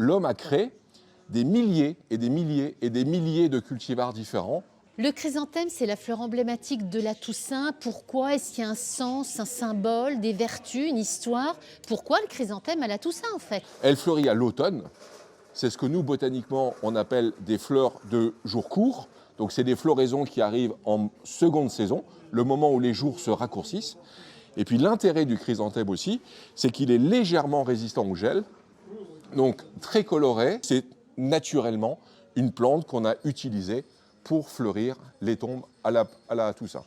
l'homme a créé des milliers et des milliers et des milliers de cultivars différents. Le chrysanthème, c'est la fleur emblématique de la Toussaint. Pourquoi? Est-ce qu'il y a un sens, un symbole, des vertus, une histoire? Pourquoi le chrysanthème à la Toussaint, en fait? Elle fleurit à l'automne. C'est ce que nous, botaniquement, on appelle des fleurs de jour court. Donc, c'est des floraisons qui arrivent en seconde saison, le moment où les jours se raccourcissent. Et puis, l'intérêt du chrysanthème aussi, c'est qu'il est légèrement résistant au gel. Donc, très coloré. C'est naturellement une plante qu'on a utilisée pour fleurir les tombes à la Toussaint.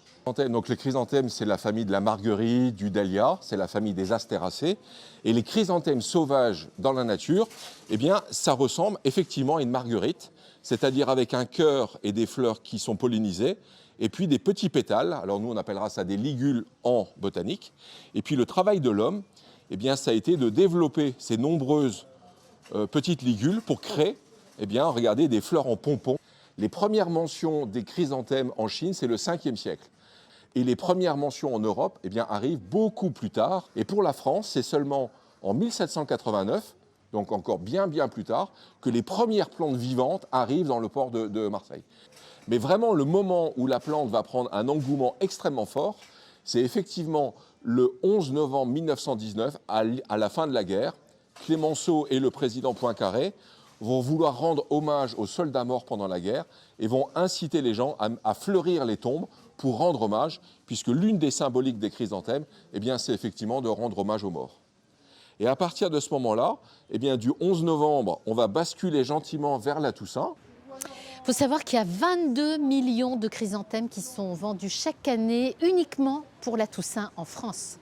Donc les chrysanthèmes, c'est la famille de la marguerite, du dahlia, c'est la famille des astéracées. Et les chrysanthèmes sauvages dans la nature, eh bien, ça ressemble effectivement à une marguerite, c'est-à-dire avec un cœur et des fleurs qui sont pollinisées, et puis des petits pétales. Alors nous, on appellera ça des ligules en botanique. Et puis le travail de l'homme, eh bien, ça a été de développer ces nombreuses petites ligules pour créer, eh bien, regardez, des fleurs en pompons. Les premières mentions des chrysanthèmes en Chine, c'est le 5e siècle. Et les premières mentions en Europe, eh bien, arrivent beaucoup plus tard. Et pour la France, c'est seulement en 1789, donc encore bien plus tard, que les premières plantes vivantes arrivent dans le port de Marseille. Mais vraiment, le moment où la plante va prendre un engouement extrêmement fort, c'est effectivement le 11 novembre 1919, à la fin de la guerre. Clémenceau et le président Poincaré vont vouloir rendre hommage aux soldats morts pendant la guerre et vont inciter les gens à fleurir les tombes pour rendre hommage, puisque l'une des symboliques des chrysanthèmes, eh bien, c'est effectivement de rendre hommage aux morts. Et à partir de ce moment-là, eh bien, du 11 novembre, on va basculer gentiment vers la Toussaint. Il faut savoir qu'il y a 22 millions de chrysanthèmes qui sont vendus chaque année uniquement pour la Toussaint en France.